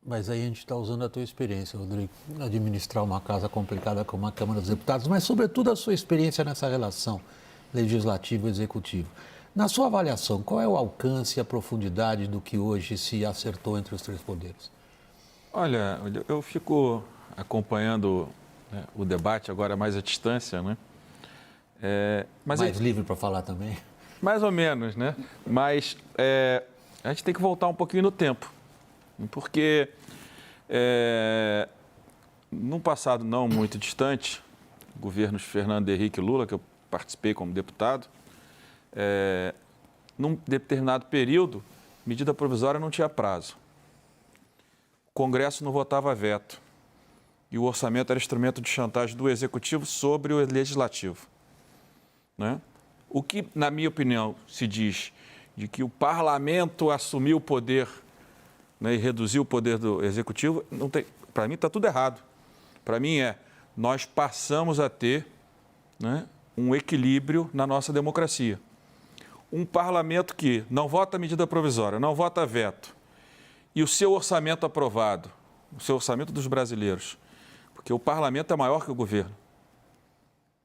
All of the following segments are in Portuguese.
Mas aí a gente está usando a tua experiência, Rodrigo, administrar uma casa complicada como a Câmara dos Deputados, mas sobretudo a sua experiência nessa relação legislativo-executivo. Na sua avaliação, qual é o alcance e a profundidade do que hoje se acertou entre os três poderes? Olha, eu fico acompanhando, né, o debate agora mais à distância, né? Mais livre para falar também? Mais ou menos, né? Mas a gente tem que voltar um pouquinho no tempo, porque num passado não muito distante, governos Fernando Henrique e Lula, que eu participei como deputado, num determinado período, medida provisória não tinha prazo. O Congresso não votava veto e o orçamento era instrumento de chantagem do Executivo sobre o Legislativo, né? O que, na minha opinião, se diz de que o Parlamento assumiu o poder, né, e reduziu o poder do Executivo, não tem, para mim está tudo errado. Para mim nós passamos a ter, né, um equilíbrio na nossa democracia. Um parlamento que não vota medida provisória, não vota veto, e o seu orçamento aprovado, o seu orçamento dos brasileiros, porque o parlamento é maior que o governo.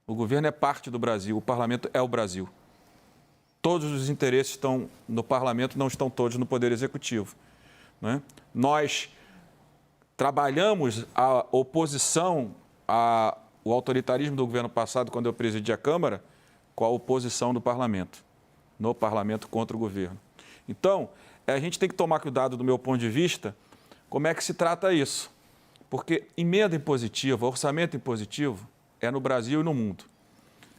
O governo é parte do Brasil, o parlamento é o Brasil. Todos os interesses estão no parlamento, não estão todos no Poder Executivo, né? Nós trabalhamos a oposição ao autoritarismo do governo passado, quando eu presidi a Câmara, com a oposição do parlamento, no parlamento contra o governo. Então, a gente tem que tomar cuidado, do meu ponto de vista, como é que se trata isso. Porque emenda impositiva, orçamento impositivo, é no Brasil e no mundo.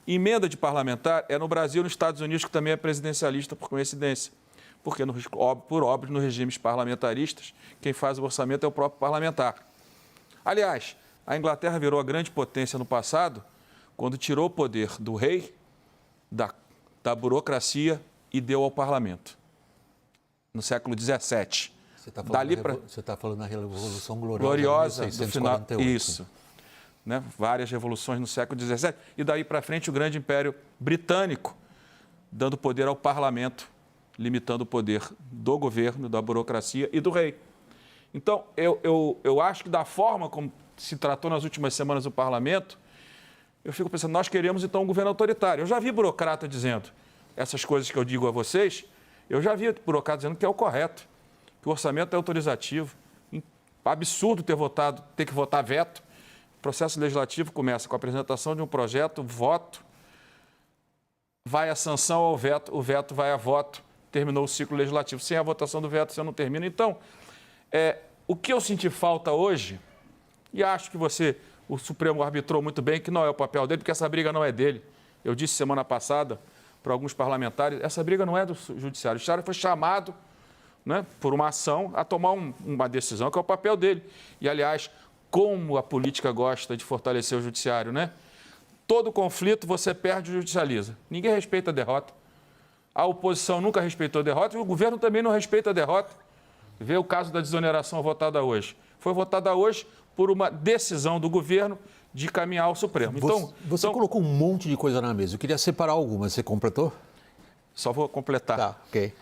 Emenda de parlamentar é no Brasil e nos Estados Unidos, que também é presidencialista por coincidência. Porque, por óbvio, nos regimes parlamentaristas, quem faz o orçamento é o próprio parlamentar. Aliás, a Inglaterra virou a grande potência no passado, quando tirou o poder do rei, da burocracia e deu ao parlamento, no século XVII. Você está falando da Revolução Gloriosa, gloriosa de do final. 1648. Isso. Né? Várias revoluções no século XVII. E daí para frente o grande Império Britânico, dando poder ao parlamento, limitando o poder do governo, da burocracia e do rei. Então, eu acho que da forma como se tratou nas últimas semanas o parlamento, eu fico pensando, nós queremos então um governo autoritário. Eu já vi burocrata dizendo essas coisas que eu digo a vocês, eu já vi burocrata dizendo que é o correto, que o orçamento é autorizativo. Absurdo ter que votar veto. O processo legislativo começa com a apresentação de um projeto, voto, vai a sanção ao veto, o veto vai a voto, terminou o ciclo legislativo. Sem a votação do veto, você não termina. Então, o que eu senti falta hoje, e acho que o Supremo arbitrou muito bem, que não é o papel dele, porque essa briga não é dele. Eu disse semana passada para alguns parlamentares, essa briga não é do Judiciário. O Judiciário foi chamado, né, por uma ação a tomar uma decisão, que é o papel dele. E, aliás, como a política gosta de fortalecer o Judiciário, né? Todo conflito você perde e judicializa. Ninguém respeita a derrota. A oposição nunca respeitou a derrota e o governo também não respeita a derrota. Vê o caso da desoneração votada hoje. Foi votada hoje por uma decisão do governo de caminhar ao Supremo. Você colocou um monte de coisa na mesa. Eu queria separar algumas. Você completou? Só vou completar. Tá, ok.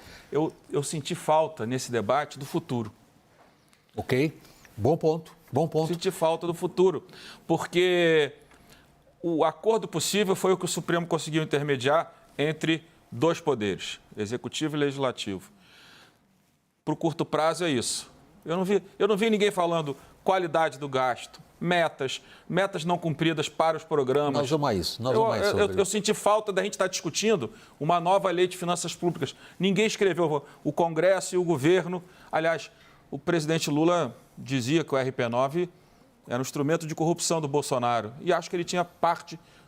Eu senti falta nesse debate do futuro. Ok, bom ponto, bom ponto. Senti falta do futuro, porque o acordo possível foi o que o Supremo conseguiu intermediar entre dois poderes, executivo e legislativo. Para o curto prazo é isso. Eu não vi ninguém falando qualidade do gasto, metas não cumpridas para os programas. Nós vamos a isso. Eu senti falta da gente estar discutindo uma nova lei de finanças públicas. Ninguém escreveu, o Congresso e o governo. Aliás, o presidente Lula dizia que o RP9 era um instrumento de corrupção do Bolsonaro. E acho que ele tinha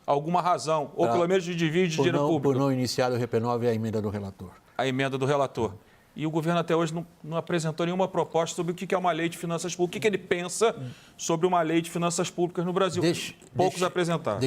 alguma razão, ou pelo menos de desvio de dinheiro público. Por não iniciar o RP9 é a emenda do relator. A emenda do relator. E o governo até hoje não apresentou nenhuma proposta sobre o que é uma lei de finanças públicas, o que ele pensa sobre uma lei de finanças públicas no Brasil. Poucos apresentaram.